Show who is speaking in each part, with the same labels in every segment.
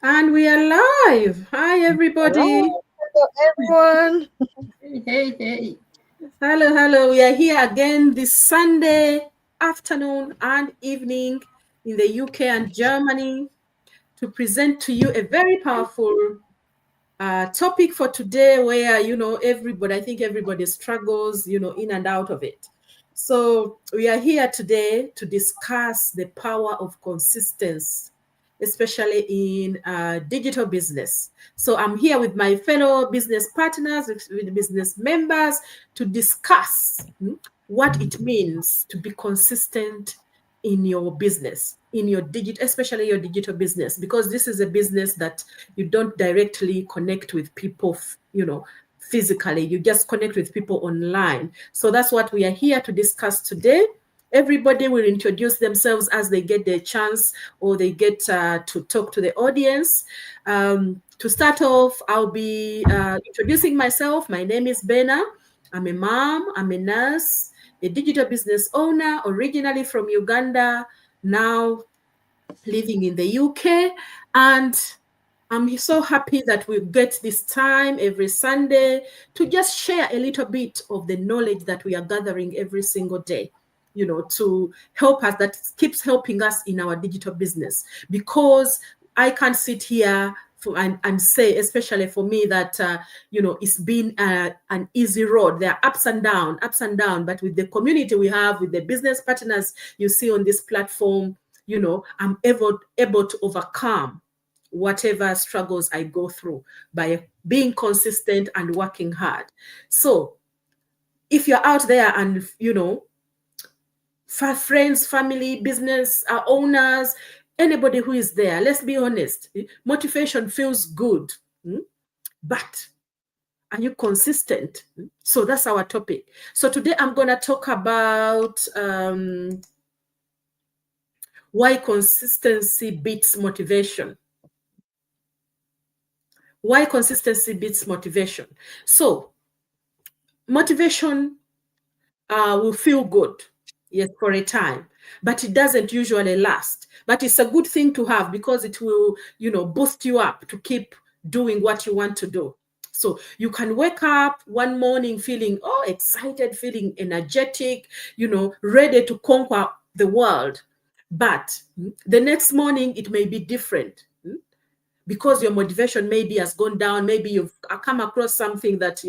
Speaker 1: And we are live. Hi, everybody.
Speaker 2: Hello, everyone.
Speaker 3: Hey.
Speaker 1: Hello, hello. We are here again this Sunday afternoon and evening in the UK and Germany to present to you a very powerful topic for today where, everybody, I think everybody struggles, in and out of it. So we are here today to discuss the power of consistency, especially in digital business. So I'm here with my fellow business partners, with business members to discuss what it means to be consistent in your business, in your especially your digital business, because this is a business that you don't directly connect with people, physically. You just connect with people online. So that's what we are here to discuss today. Everybody will introduce themselves as they get their chance or they get to talk to the audience. To start off, I'll be introducing myself. My name is Bena. I'm a mom, I'm a nurse, a digital business owner, originally from Uganda, now living in the UK. And I'm so happy that we get this time every Sunday to just share a little bit of the knowledge that we are gathering every single day, to help us, that keeps helping us in our digital business. Because I can't sit here and say, especially for me, that, it's been an easy road. There are ups and downs, but with the community we have, with the business partners you see on this platform, I'm able to overcome whatever struggles I go through by being consistent and working hard. So if you're out there and, friends, family, business owners, anybody who is there, let's be honest, motivation feels good, but are you consistent? So that's our topic. So today I'm going to talk about why consistency beats motivation. Why consistency beats motivation. So motivation will feel good, yes, for a time, but it doesn't usually last. But it's a good thing to have because it will, boost you up to keep doing what you want to do. So you can wake up one morning feeling, excited, feeling energetic, ready to conquer the world. But the next morning, it may be different. Because your motivation maybe has gone down, maybe you've come across something that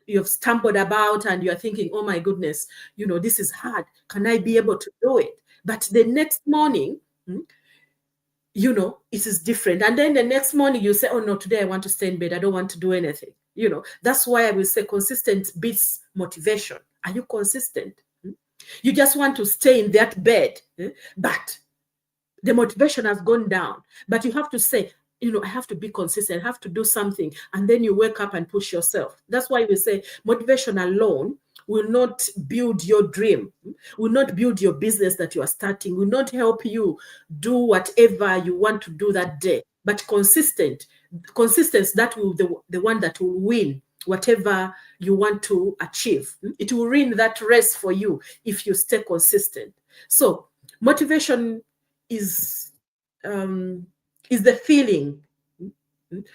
Speaker 1: you've stumbled about and you're thinking, oh my goodness, this is hard. Can I be able to do it? But the next morning, it is different. And then the next morning you say, oh no, today I want to stay in bed. I don't want to do anything. That's why I will say consistent beats motivation. Are you consistent? You just want to stay in that bed, but the motivation has gone down. But you have to say, I have to be consistent, I have to do something. And then you wake up and push yourself. That's why we say motivation alone will not build your dream, will not build your business that you are starting, will not help you do whatever you want to do that day. But consistency, that will the one that will win whatever you want to achieve. It will win that race for you if you stay consistent. So motivation is the feeling,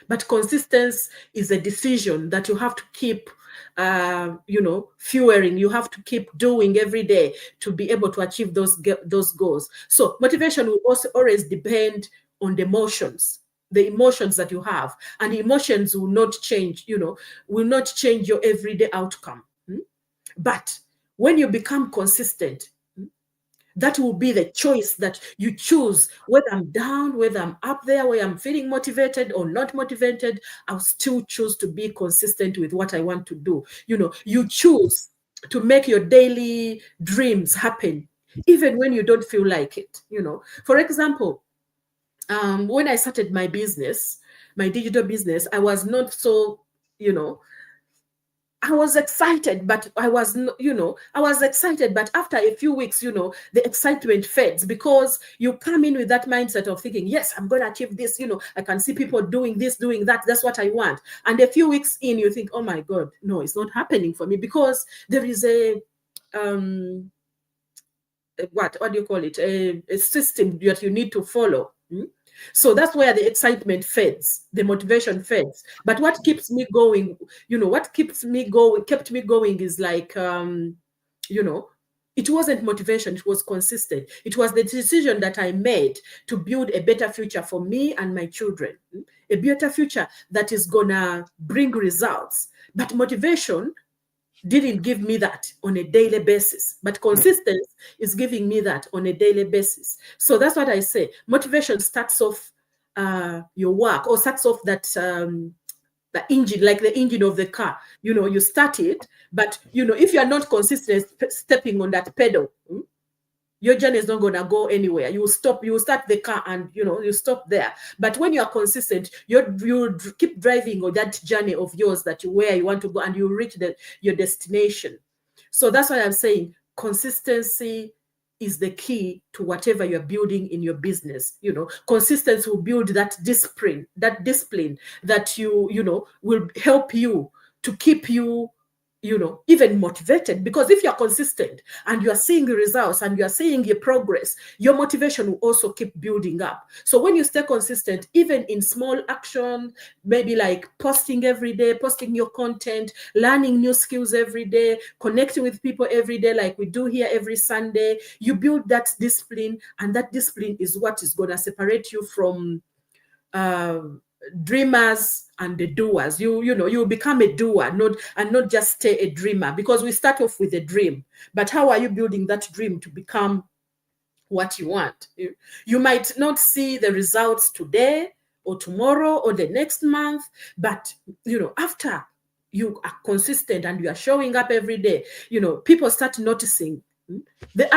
Speaker 1: but consistency is a decision that you have to keep fueling. You have to keep doing every day to be able to achieve those goals. So motivation will also always depend on the emotions that you have, and emotions will not change, will not change your everyday outcome. But when you become consistent, that will be the choice that you choose. Whether I'm down, whether I'm up there, whether I'm feeling motivated or not motivated, I'll still choose to be consistent with what I want to do. You choose to make your daily dreams happen, even when you don't feel like it. For example, when I started my business, my digital business, I was not so, I was excited, but I was excited, but after a few weeks, the excitement fades because you come in with that mindset of thinking, yes, I'm going to achieve this. I can see people doing this, doing that. That's what I want. And a few weeks in, you think, oh my God, no, it's not happening for me, because there is what do you call it? A system that you need to follow. So that's where the excitement fades, the motivation fades. But what keeps me going, what kept me going is like, it wasn't motivation, it was consistent. It was the decision that I made to build a better future for me and my children, a better future that is gonna bring results. But motivation didn't give me that on a daily basis, but consistency is giving me that on a daily basis. So that's what I say. Motivation starts off your work, or starts off that the engine, like the engine of the car. You start it, but if you are not consistent stepping on that pedal, your journey is not going to go anywhere. You will stop, you will start the car and you stop there. But when you are consistent, you keep driving on that journey of yours, where you want to go, and you reach your destination. So that's why I'm saying consistency is the key to whatever you're building in your business. Consistency will build that discipline that will help you to keep you even motivated. Because if you're consistent and you are seeing the results and you are seeing your progress, your motivation will also keep building up. So when you stay consistent, even in small action, maybe like posting every day, posting your content, learning new skills every day, connecting with people every day, like we do here every Sunday, you build that discipline, and that discipline is what is going to separate you from dreamers and the doers. You become a doer, not just stay a dreamer, because we start off with a dream, but how are you building that dream to become what you want? You might not see the results today or tomorrow or the next month, but after you are consistent and you are showing up every day, people start noticing. The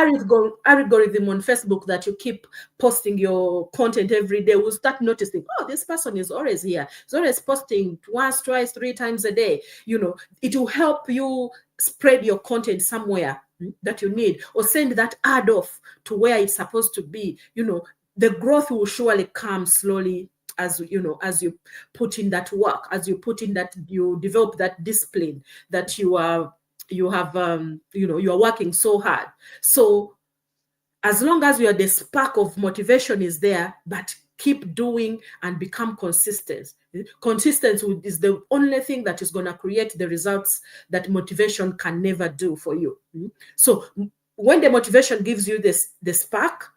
Speaker 1: algorithm on Facebook that you keep posting your content every day will start noticing, oh, this person is always here. He's always posting once, twice, 3 times a day. It will help you spread your content somewhere that you need, or send that ad off to where it's supposed to be. The growth will surely come slowly as you put in that work, as you develop that discipline that you are working so hard. So as long as the spark of motivation is there, but keep doing and become consistent. Consistency is the only thing that is going to create the results that motivation can never do for you. So when the motivation gives you the spark,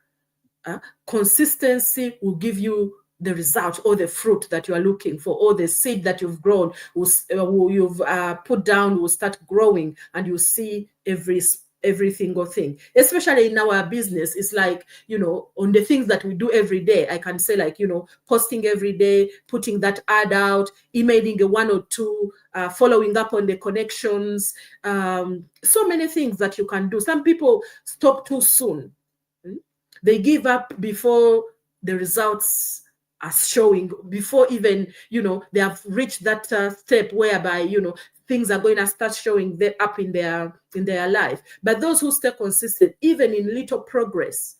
Speaker 1: consistency will give you the result, or the fruit that you are looking for, or the seed that you've grown, you've put down, will start growing, and you see every single thing. Especially in our business, it's like, on the things that we do every day, I can say, like, posting every day, putting that ad out, emailing a 1 or 2, following up on the connections, so many things that you can do. Some people stop too soon. They give up before the results are showing, before even they have reached that step whereby things are going to start showing up in their life. But those who stay consistent, even in little progress,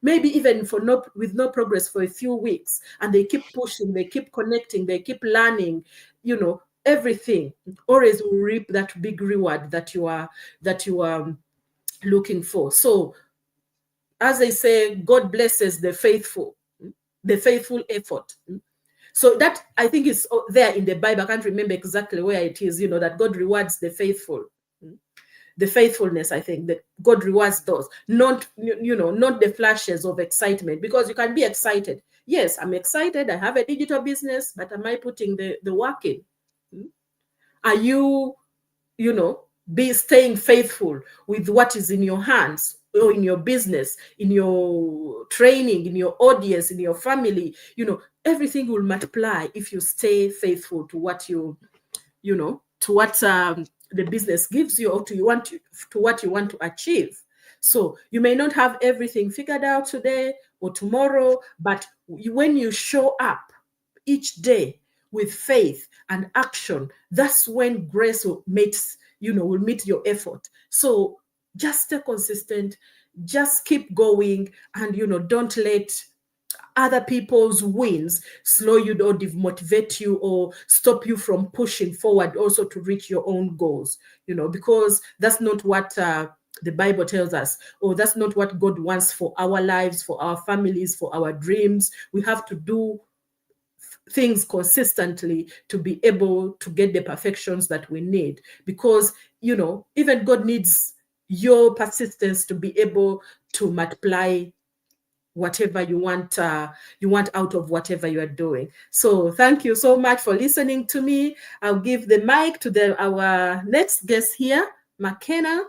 Speaker 1: maybe even with no progress for a few weeks, and they keep pushing, they keep connecting, they keep learning, everything, always will reap that big reward that you are looking for. So as they say, God blesses the faithful effort. So that, I think, is there in the Bible. I can't remember exactly where it is, that God rewards the faithful. The faithfulness, I think, that God rewards those, not the flashes of excitement, because you can be excited. Yes, I'm excited, I have a digital business, but am I putting the work in? Are you, staying faithful with what is in your hands, or in your business, in your training, in your audience, in your family? Everything will multiply if you stay faithful to what to what the business gives you, or to what you want to achieve. So you may not have everything figured out today or tomorrow, but when you show up each day with faith and action, that's when grace will meet your effort. So just stay consistent, just keep going, and don't let other people's wins slow you or demotivate you or stop you from pushing forward also to reach your own goals, because that's not what the Bible tells us, oh, that's not what God wants for our lives, for our families, for our dreams. We have to do things consistently to be able to get the perfections that we need, because even God needs your persistence to be able to multiply whatever you want out of whatever you are doing. So thank you so much for listening to me. I'll give the mic to our next guest here, McKenna,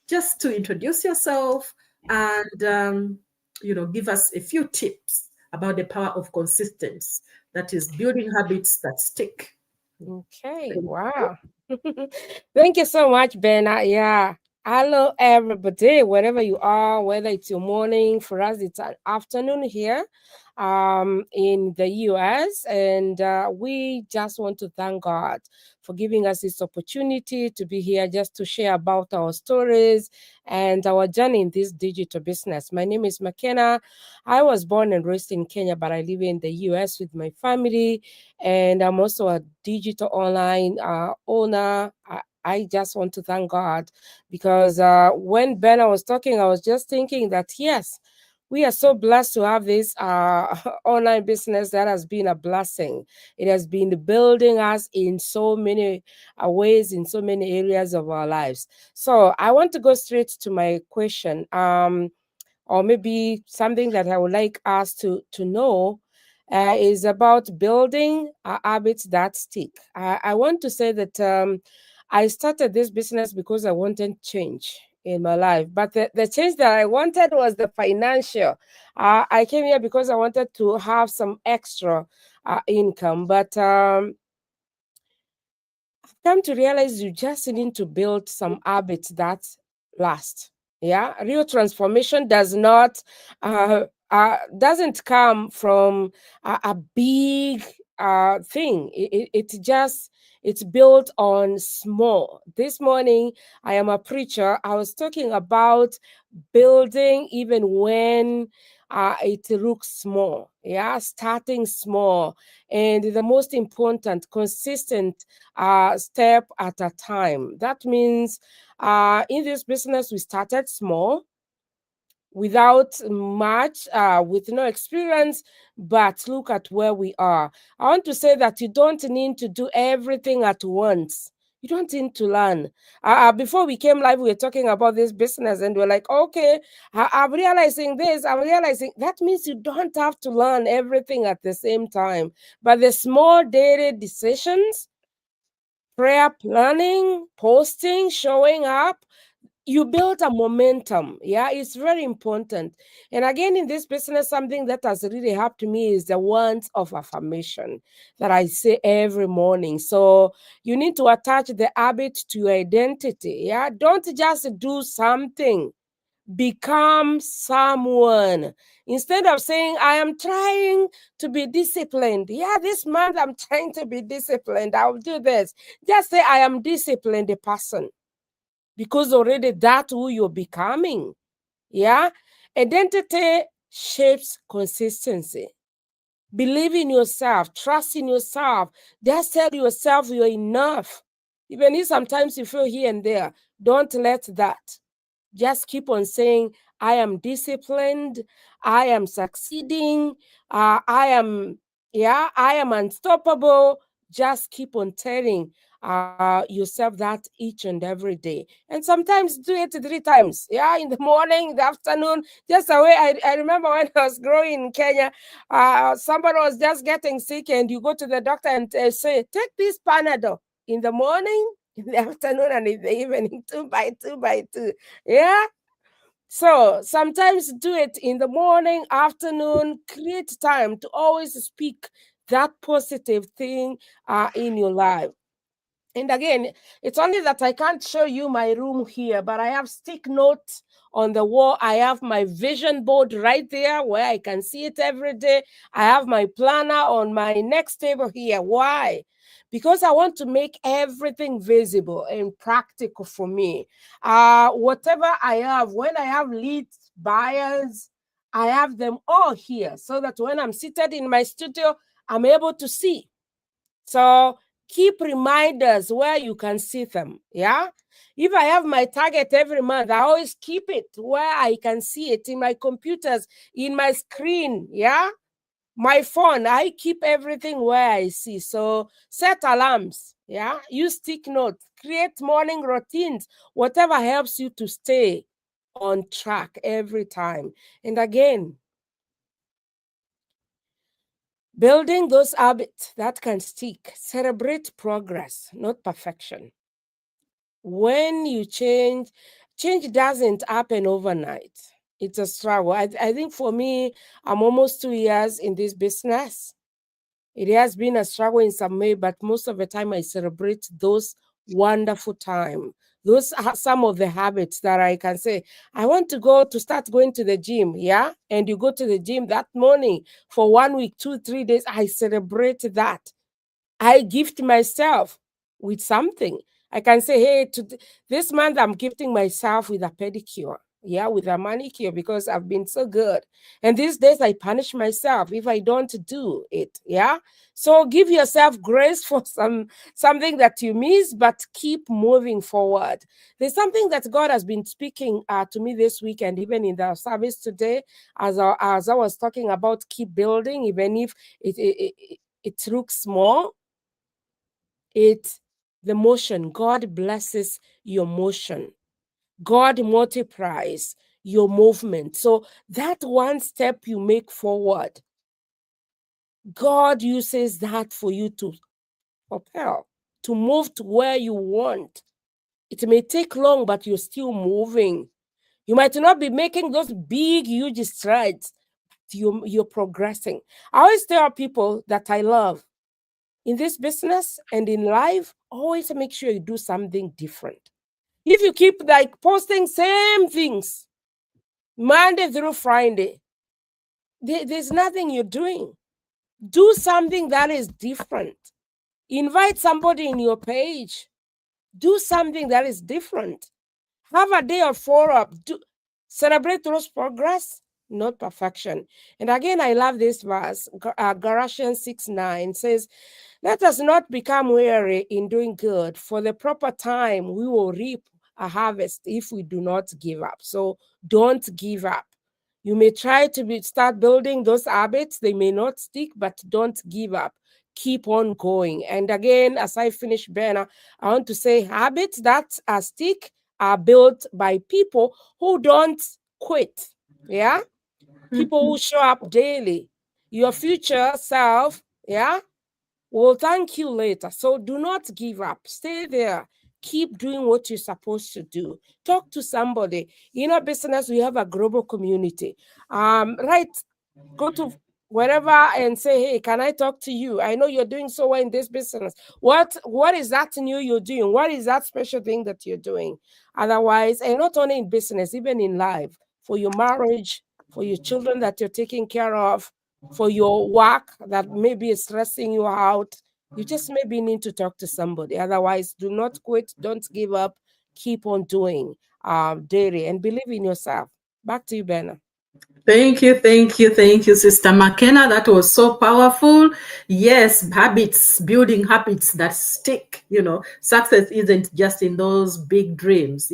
Speaker 1: just to introduce yourself and give us a few tips about the power of consistency, that is building habits that stick.
Speaker 2: Okay, wow. Thank you so much, Ben. Yeah. Hello, everybody, wherever you are, whether it's your morning, for us, it's an afternoon here in the US. And we just want to thank God for giving us this opportunity to be here just to share about our stories and our journey in this digital business. My name is McKenna. I was born and raised in Kenya, but I live in the US with my family. And I'm also a digital online owner. I just want to thank God because when Ben was talking, I was just thinking that, yes, we are so blessed to have this online business that has been a blessing. It has been building us in so many ways, in so many areas of our lives. So I want to go straight to my question, or maybe something that I would like us to know is about building habits that stick. I want to say that I started this business because I wanted change in my life, but the change that I wanted was the financial. I came here because I wanted to have some extra income, but I've come to realize you just need to build some habits that last. Yeah, real transformation doesn't come from a big thing. It's built on small. This morning, I am a preacher. I was talking about building even when it looks small. Yeah, starting small, and the most important, consistent step at a time. That means in this business, we started small without much, with no experience, but look at where we are. I want to say that you don't need to do everything at once. You don't need to learn. Before we came live, we were talking about this business, and we're like, okay, I'm realizing this. I'm realizing that means you don't have to learn everything at the same time. But the small daily decisions, prayer planning, posting, showing up, you build a momentum. Yeah, it's very important. And again, in this business, something that has really helped me is the words of affirmation that I say every morning. So you need to attach the habit to your identity. Yeah, don't just do something, become someone. Instead of saying, I am trying to be disciplined. Yeah, this month I'm trying to be disciplined. I'll do this. Just say, I am disciplined person. Because already that's who you're becoming. Yeah. Identity shapes consistency. Believe in yourself, trust in yourself. Just tell yourself you're enough. Even if sometimes you feel here and there, don't let that. Just keep on saying, I am disciplined, I am succeeding, I am unstoppable. Just keep on telling yourself that each and every day. And sometimes do it 3 times. Yeah, in the morning, in the afternoon, just the way I remember when I was growing in Kenya, somebody was just getting sick, and you go to the doctor and say, take this Panadol in the morning, in the afternoon, and in the evening, 2 by 2 by 2. Yeah. So sometimes do it in the morning, afternoon, create time to always speak that positive thing in your life. And again, it's only that I can't show you my room here, but I have stick notes on the wall. I have my vision board right there where I can see it every day. I have my planner on my next table here. Why? Because I want to make everything visible and practical for me. Whatever I have, when I have leads, buyers, I have them all here so that when I'm seated in my studio, I'm able to see. So Keep reminders where you can see them. Yeah. If I have my target every month, I always keep it where I can see it in my computers, in my screen. Yeah. My phone, I keep everything where I see. So set alarms. Yeah. Use stick notes, create morning routines, whatever helps you to stay on track every time. And again, building those habits that can stick, celebrate progress, not perfection. When you change doesn't happen overnight. It's a struggle. I think for me, I'm almost 2 years in this business. It has been a struggle in some way, but most of the time I celebrate those wonderful time. Those are some of the habits that I can say, I want to start going to the gym. Yeah. And you go to the gym that morning for 1 week, 2, 3 days. I celebrate that. I gift myself with something. I can say, hey, this month I'm gifting myself with a pedicure. Yeah, with a manicure because I've been so good. And these days I punish myself if I don't do it. Yeah. So give yourself grace for something that you miss, but keep moving forward. There's something that God has been speaking to me this week and even in the service today, as I was talking about keep building, even if it looks small. It's the motion. God blesses your motion. God multiplies your movement. So that one step you make forward, God uses that for you to propel, to move to where you want. It may take long, but you're still moving. You might not be making those big, huge strides, but you're progressing. I always tell people that I love, in this business and in life, always make sure you do something different. If you keep like posting same things Monday through Friday, there's nothing you're doing. Do something that is different. Invite somebody in your page. Do something that is different. Have a day of follow-up. Celebrate those progress, not perfection. And again, I love this verse. Galatians 6:9 says, let us not become weary in doing good. For the proper time, we will reap a harvest if we do not give up. So don't give up. You may try to start building those habits. They may not stick, but don't give up. Keep on going. And again, as I finish, Benna, I want to say habits that are stick are built by people who don't quit. Yeah? People who show up daily. Your future self, yeah, will thank you later. So do not give up. Stay there. Keep doing what you're supposed to do. Talk to somebody. In our business, we have a global community. Right? Go to wherever and say, hey, can I talk to you? I know you're doing so well in this business. What is that new you're doing? What is that special thing that you're doing? Otherwise, and not only in business, even in life, for your marriage, for your children that you're taking care of, for your work that maybe is stressing you out, you just maybe need to talk to somebody. Otherwise, do not quit. Don't give up. Keep on doing daily and believe in yourself. Back to you, Benna.
Speaker 1: Thank you, Sister McKenna. That was so powerful. Yes, habits, building habits that stick. Success isn't just in those big dreams,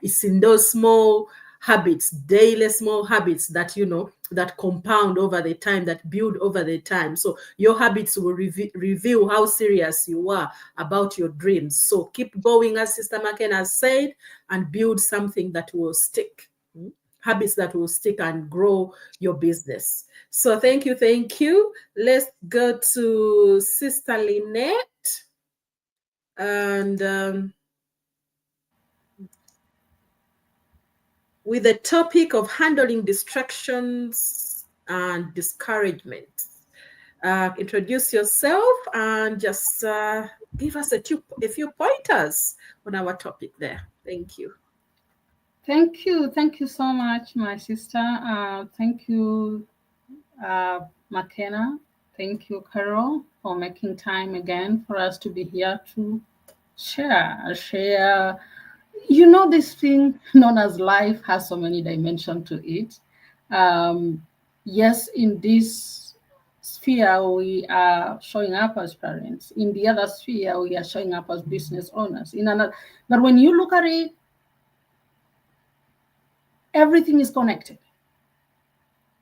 Speaker 1: it's in those small habits, daily small habits that, that compound over the time, that build over the time. So your habits will reveal how serious you are about your dreams. So keep going, as Sister McKenna said, and build something that will stick. Habits that will stick and grow your business. So thank you. Let's go to Sister Lynette. And with the topic of handling distractions and discouragement. Introduce yourself and just give us a few pointers on our topic there. Thank you.
Speaker 3: Thank you so much, my sister. Thank you, McKenna. Thank you, Carol, for making time again for us to be here to share. This thing known as life has so many dimensions to it. Yes, in this sphere, we are showing up as parents. In the other sphere, we are showing up as business owners. In another, but when you look at it, everything is connected.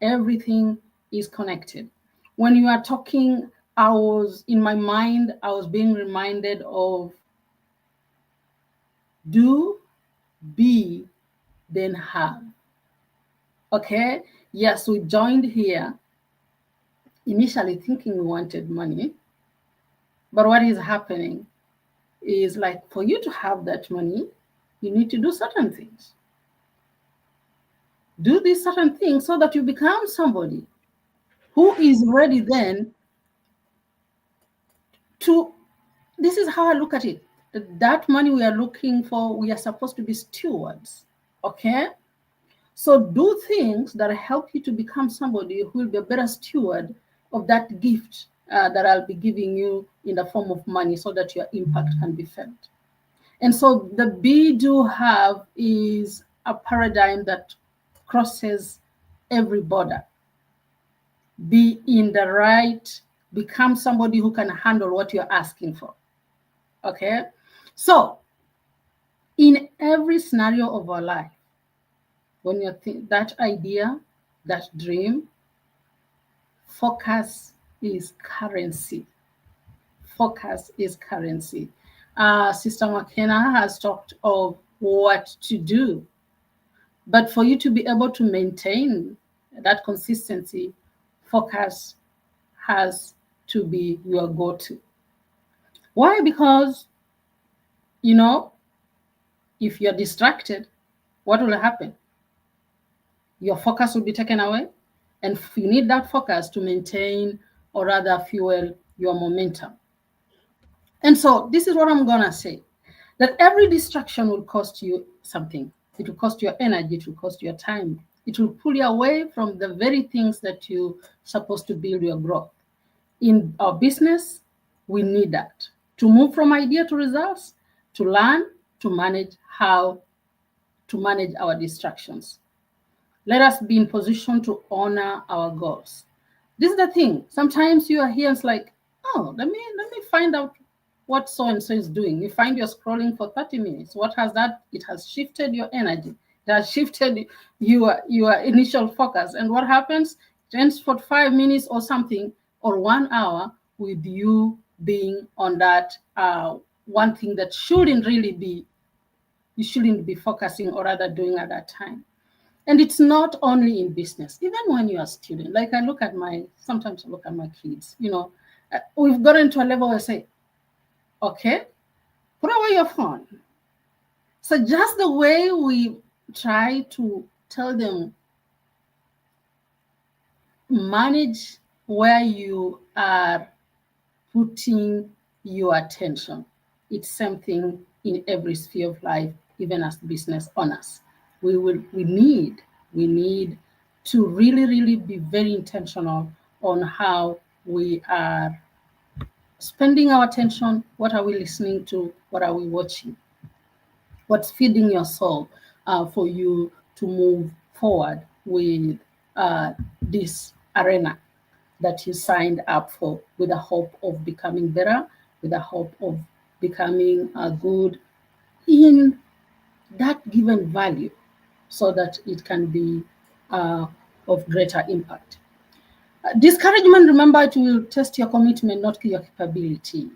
Speaker 3: Everything is connected. When you are talking, I was in my mind, I was being reminded of do, be, then have. Okay, yes, we joined here initially thinking we wanted money, but what is happening is, like, for you to have that money, you need to do certain things. Do these certain things so that you become somebody who is ready then to, this is how I look at it. That money we are looking for, we are supposed to be stewards. Okay, so do things that help you to become somebody who will be a better steward of that gift that I'll be giving you in the form of money, so that your impact can be felt. And so the be, do, have is a paradigm that crosses every border. Be in the right, become somebody who can handle what you're asking for. Okay, so in every scenario of our life, when you think that idea, that dream, focus is currency. Focus is currency. Sister McKenna has talked of what to do, but for you to be able to maintain that consistency, focus has to be your go-to. Why? Because, you know, if you're distracted, what will happen? Your focus will be taken away, and you need that focus to maintain, or rather fuel, your momentum. And so this is what I'm gonna say, that every distraction will cost you something. It will cost your energy, it will cost your time, it will pull you away from the very things that you're supposed to build your growth. In our business, we need that to move from idea to results, to learn to manage how to manage our distractions. Let us be in position to honor our goals. This is the thing. Sometimes you are here and it's like, oh, let me find out what so and so is doing. You find you're scrolling for 30 minutes. What has that? It has shifted your energy. It has shifted your initial focus. And what happens? It ends for 5 minutes or something, or 1 hour, with you being on that one thing that shouldn't really be, you shouldn't be focusing or rather doing at that time. And it's not only in business, even when you're a student. Like sometimes I look at my kids, we've gotten to a level where I say, okay, put away your phone. So just the way we try to tell them, manage where you are putting your attention. It's something in every sphere of life, even as business owners. We need to really be very intentional on how we are spending our attention. What are we listening to? What are we watching? What's feeding your soul for you to move forward with this arena that you signed up for, with the hope of becoming better, with the hope of becoming good in that given value, so that it can be of greater impact. Discouragement, remember, it will test your commitment, not your capability.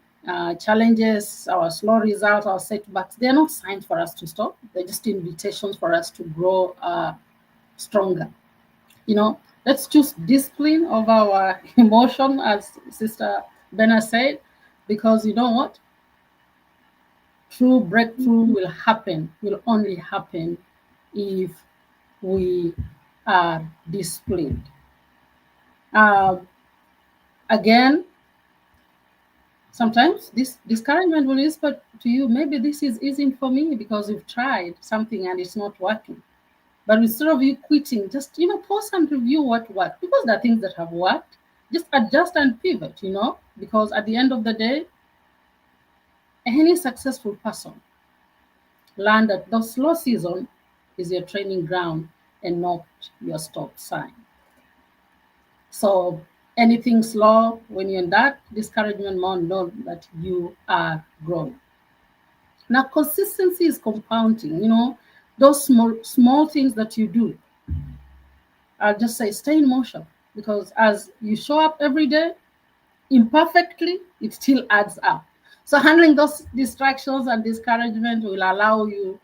Speaker 3: Challenges, our slow results, our setbacks, they're not signs for us to stop. They're just invitations for us to grow stronger. Let's choose discipline of our emotion, as Sister Benna said, because you know what? True breakthrough will only happen if we are disciplined. Again, sometimes this discouragement will whisper to you, maybe this isn't for me, because you've tried something and it's not working. But instead of you quitting, just pause and review what worked, because there are things that have worked. Just adjust and pivot, because at the end of the day, any successful person learned that the slow season is your training ground and not your stop sign. So anything's low, when you're in that discouragement mode, know that you are growing. Now, consistency is compounding. You know, those small things that you do. I'll just say stay in motion, because as you show up every day, imperfectly, it still adds up. So handling those distractions and discouragement will allow you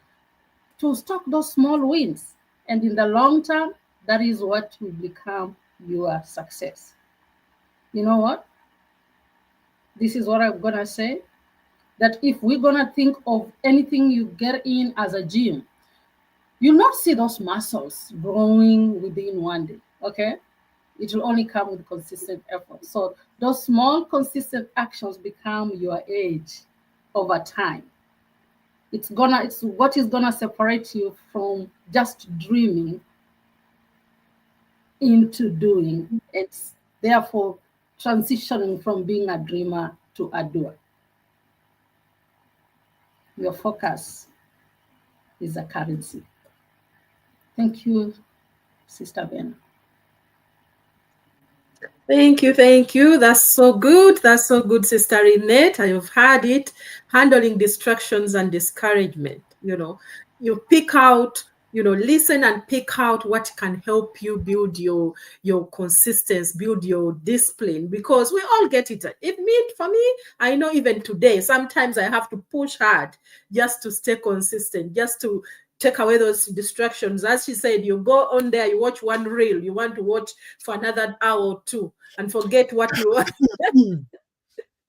Speaker 3: to stock those small wins. And in the long term, that is what will become your success. You know what? This is what I'm gonna say. That if we're gonna think of anything you get in as a gym, you'll not see those muscles growing within one day. Okay? It will only come with consistent effort. So those small, consistent actions become your edge over time. It's what is gonna separate you from just dreaming into doing. It's therefore transitioning from being a dreamer to a doer. Your focus is a currency. Thank you, Sister Ben.
Speaker 1: Thank you, thank you. That's so good. That's so good, Sister Renette. I've had it. Handling distractions and discouragement. You know, you pick out, listen and pick out what can help you build your consistency, build your discipline, because we all get it. For me, I know even today, sometimes I have to push hard just to stay consistent, just to take away those distractions. As she said, you go on there, you watch one reel, you want to watch for another hour or two and forget what you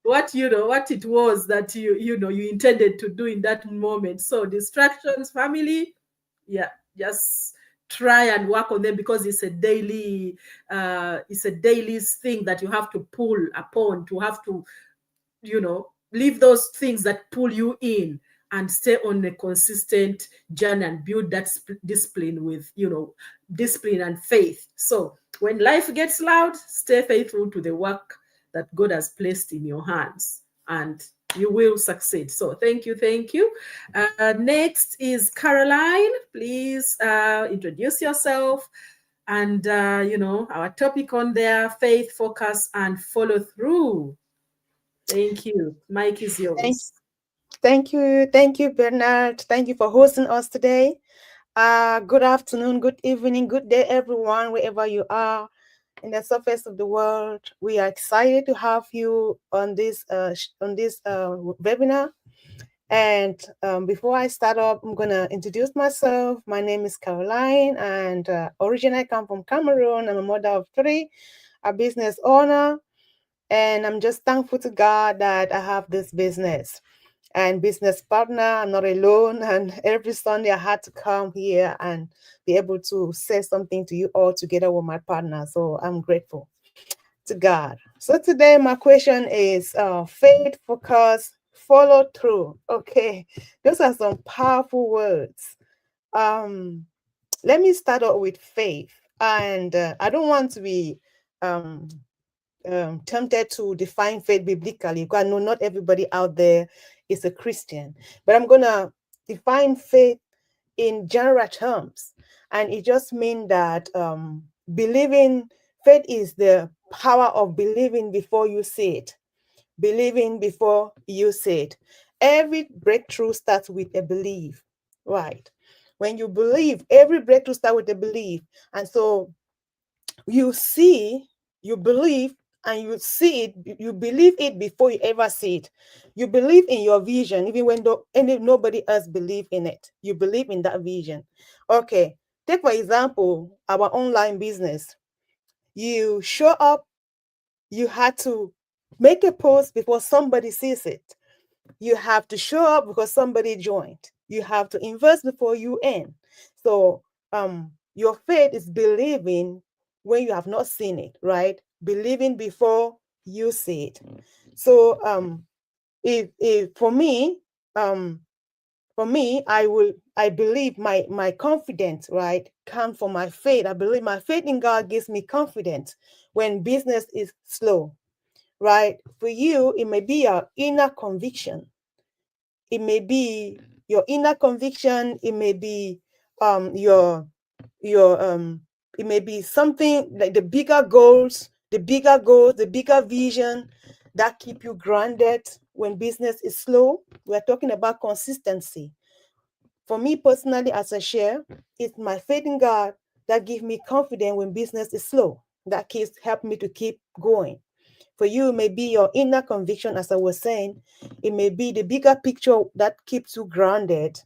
Speaker 1: what it was that you intended to do in that moment. So distractions, family, yeah, just try and work on them, because it's a daily thing that you have to pull upon, to have to leave those things that pull you in and stay on a consistent journey and build that discipline with discipline and faith. So when life gets loud, stay faithful to the work that God has placed in your hands, and you will succeed. So thank you. Next is Caroline. Please introduce yourself, and our topic on there: faith, focus, and follow through. Thank you. Mike is yours.
Speaker 4: Thank you, Bernard. Thank you for hosting us today. Good afternoon, good evening, good day, everyone, wherever you are in the surface of the world. We are excited to have you on this webinar. And before I start up, I'm gonna introduce myself. My name is Caroline, and originally I come from Cameroon. I'm a mother of 3, a business owner, and I'm just thankful to God that I have this business and business partner. I'm not alone, and every Sunday I had to come here and be able to say something to you all together with my partner. So I'm grateful to God. So today my question is faith, focus, follow through. Okay, those are some powerful words. Let me start out with faith, and I don't want to be tempted to define faith biblically, because I know not everybody out there is a Christian, but I'm gonna define faith in general terms, and it just means that believing. Faith is the power of believing before you see it. Believing before you see it. Every breakthrough starts with a belief, right? When you believe, every breakthrough starts with a belief, and so you see, you believe, and you see it, you believe it before you ever see it. You believe in your vision, even when nobody else believe in it. You believe in that vision. Okay, take for example, our online business. You show up, you had to make a post before somebody sees it. You have to show up because somebody joined. You have to invest before you earn. So your faith is believing when you have not seen it, right? Believing before you see it. So if for me, I believe my confidence, right, comes from my faith. I believe my faith in God gives me confidence when business is slow, right? For you, it may be your inner conviction. It may be your inner conviction. It may be it may be something like the bigger goals the bigger goals, the bigger vision that keep you grounded when business is slow. We're talking about consistency. For me personally, as I share, it's my faith in God that gives me confidence when business is slow. That keeps help me to keep going. For you, it may be your inner conviction, as I was saying. It may be the bigger picture that keeps you grounded,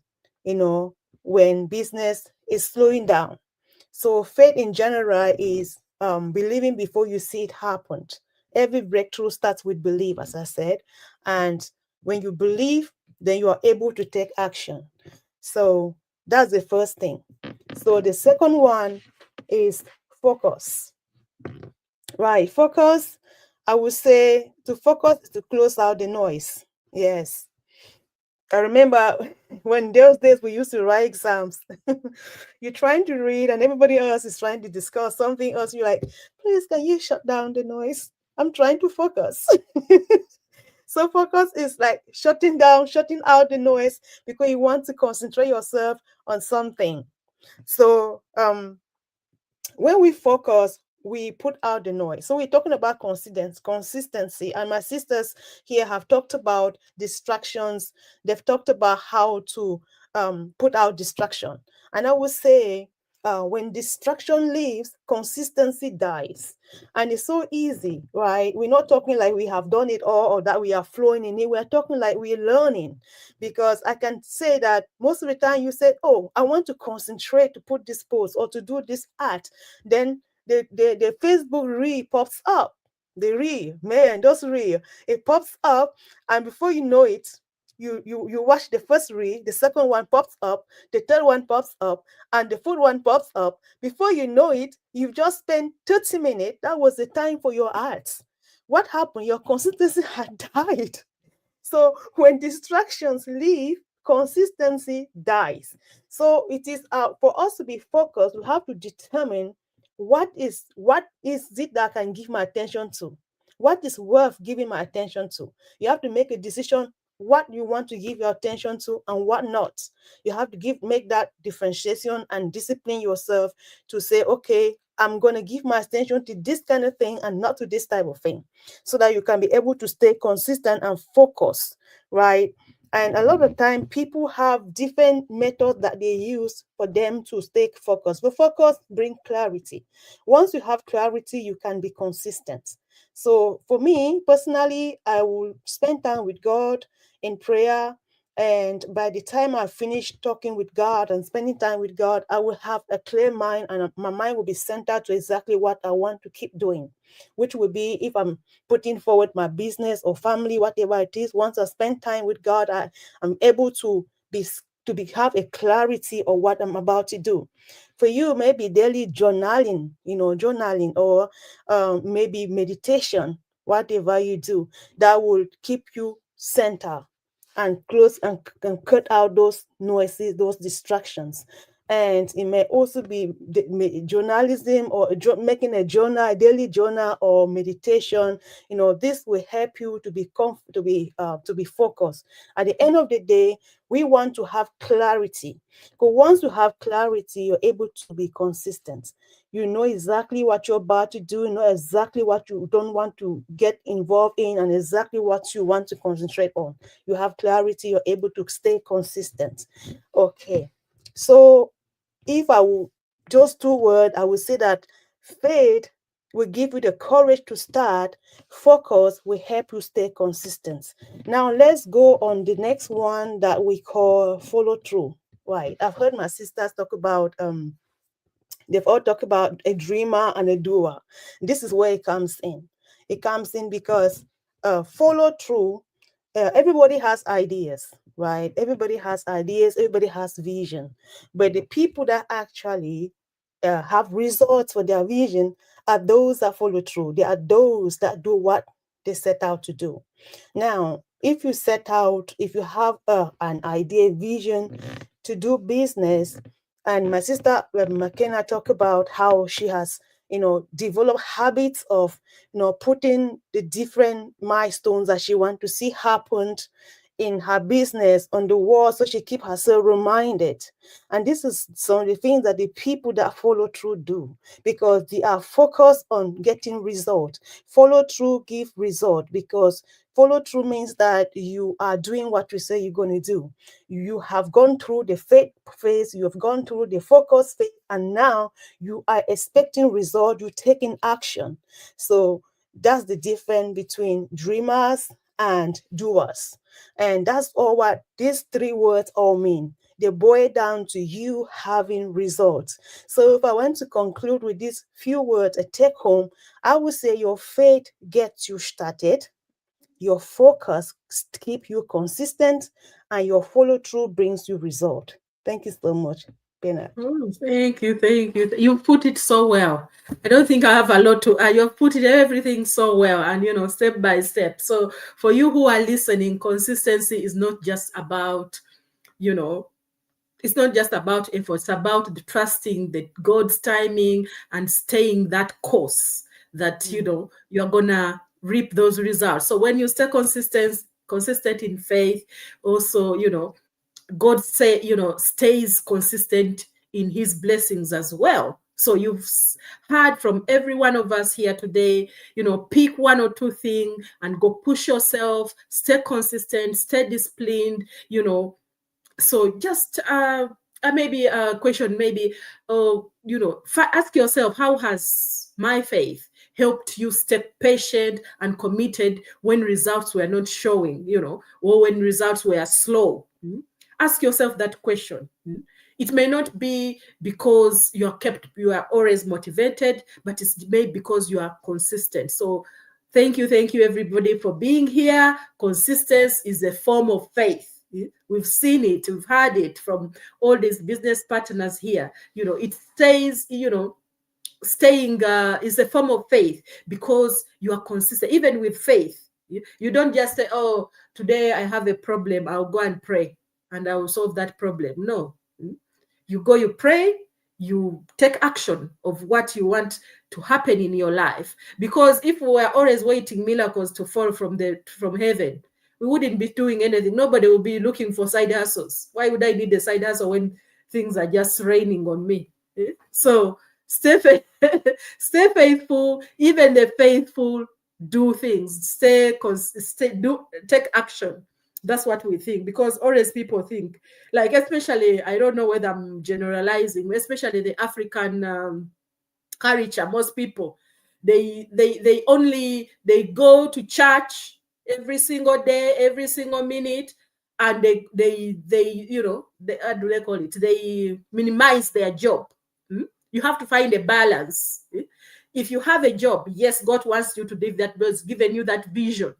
Speaker 4: when business is slowing down. So faith in general is believing before you see it happen. Every breakthrough starts with belief, as I said. And when you believe, then you are able to take action. So that's the first thing. So the second one is focus. Right, focus. I would say to focus is to close out the noise. Yes. I remember when those days we used to write exams. You're trying to read and everybody else is trying to discuss something else. You're like, please, can you shut down the noise? I'm trying to focus. So focus is like shutting out the noise because you want to concentrate yourself on something. So when we focus, we put out the noise. So we're talking about consistency. And my sisters here have talked about distractions. They've talked about how to put out distraction. And I would say when distraction leaves, consistency dies. And it's so easy, right? We're not talking like we have done it all or that we are flowing in it. We're talking like we're learning. Because I can say that most of the time you said, oh, I want to concentrate to put this post or to do this art. Then the Facebook reel pops up. The reel, man, those reel, it pops up. And before you know it, you watch the first reel, the second one pops up, the third one pops up, and the fourth one pops up. Before you know it, you've just spent 30 minutes. That was the time for your art. What happened? Your consistency had died. So when distractions leave, consistency dies. So it is for us to be focused, we have to determine what is it that I can give my attention to? What is worth giving my attention to? You have to make a decision what you want to give your attention to and what not. You have to make that differentiation and discipline yourself to say, okay, I'm going to give my attention to this kind of thing and not to this type of thing, so that you can be able to stay consistent and focused, right? And a lot of time people have different methods that they use for them to stay focused. But focus brings clarity. Once you have clarity, you can be consistent. So for me personally, I will spend time with God in prayer. And by the time I finish talking with God and spending time with God, I will have a clear mind and my mind will be centered to exactly what I want to keep doing, which will be if I'm putting forward my business or family, whatever it is. Once I spend time with God, I'm able to have a clarity of what I'm about to do. For you, maybe daily journaling, or maybe meditation, whatever you do, that will keep you centered and close and cut out those noises, those distractions. And it may also be journalism or making a journal, a daily journal or meditation. This will help you to be focused. At the end of the day, we want to have clarity. Because once you have clarity, you're able to be consistent. You know exactly what you're about to do, you know exactly what you don't want to get involved in, and exactly what you want to concentrate on. You have clarity, you're able to stay consistent. Okay. So if I will just 2 words, I would say that faith will give you the courage to start. Focus will help you stay consistent. Now let's go on the next one that we call follow through. Right. I've heard my sisters talk about they've all talked about a dreamer and a doer. This is where it comes in. It comes in because follow through. Everybody has ideas, right? Everybody has ideas. Everybody has vision. But the people that actually have results for their vision are those that follow through. They are those that do what they set out to do. Now, if you have an idea, vision to do business, and my sister McKenna talked about how she has developed habits of putting the different milestones that she wants to see happen in her business on the wall, so she keep herself reminded. And this is some of the things that the people that follow through do, because they are focused on getting result. Follow through give result, because follow through means that you are doing what you say you're going to do. You have gone through the faith phase, you have gone through the focus phase, and now you are expecting result, you're taking action. So that's the difference between dreamers and doers. And that's all what these three words all mean. They boil down to you having results. So if I want to conclude with these few words, a take home, I would say your faith gets you started, your focus keep you consistent, and your follow through brings you result. Thank you so much, Bernard.
Speaker 1: Thank you. You put it so well. I don't think I have a lot to. You've put it everything so well, and step by step. So for you who are listening, consistency is not just about, it's not just about effort. It's about the trusting that God's timing and staying that course that you're gonna reap those results. So when you stay consistent in faith, also God stays consistent in his blessings as well. So you've heard from every one of us here today, pick one or two things and go push yourself, stay consistent, stay disciplined, So just maybe a question, maybe, ask yourself, how has my faith helped you stay patient and committed when results were not showing, or when results were slow? Ask yourself that question. It may not be because you are always motivated, but it's maybe because you are consistent. So thank you everybody for being here. Consistency is a form of faith. We've seen it, we've heard it from all these business partners here. It stays, staying is a form of faith because you are consistent. Even with faith, you don't just say, oh, today I have a problem, I'll go and pray and I will solve that problem. No, you go, you pray, you take action of what you want to happen in your life. Because if we were always waiting miracles to fall from heaven, we wouldn't be doing anything. Nobody will be looking for side hustles. Why would I need a side hustle when things are just raining on me? So stay faithful. Even the faithful do things. Take action. That's what we think, because always people think, like, especially, I don't know whether I'm generalizing, especially the African culture, most people, they go to church every single day, every single minute, and they how do they call it? They minimize their job. You have to find a balance. If you have a job, yes, God wants you to live that, God's given you that vision.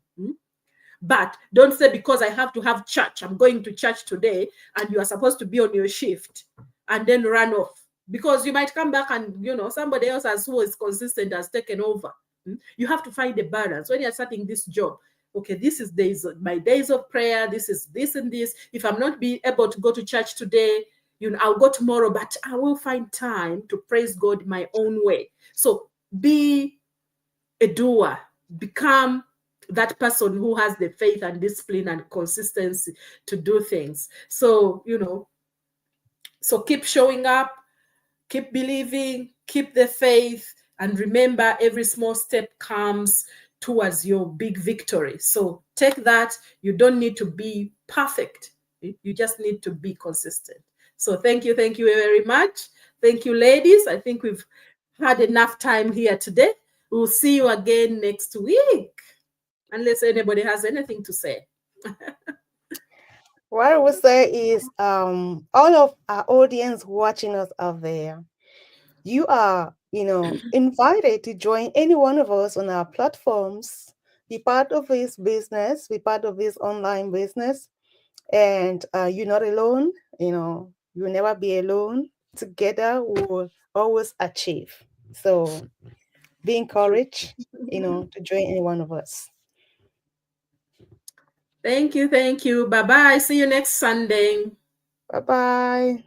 Speaker 1: But don't say, because I have to have church, I'm going to church today, and you are supposed to be on your shift, and then run off. Because you might come back and, somebody else who is consistent has taken over. You have to find a balance. When you're starting this job, okay, this is my days of prayer, this is this and this. If I'm not be able to go to church today, I'll go tomorrow, but I will find time to praise God my own way. So be a doer. Become that person who has the faith and discipline and consistency to do things. So, so keep showing up, keep believing, keep the faith, and remember, every small step comes towards your big victory. So take that. You don't need to be perfect. You just need to be consistent. So thank you very much. Thank you, ladies. I think we've had enough time here today. We'll see you again next week, unless anybody has anything to say.
Speaker 4: What I would say is, all of our audience watching us out there, you are, invited to join any one of us on our platforms, be part of this business, be part of this online business. And you're not alone. You'll never be alone. Together, we'll always achieve. So be encouraged, to join any one of us.
Speaker 1: Thank you. Bye-bye. See you next Sunday.
Speaker 4: Bye-bye.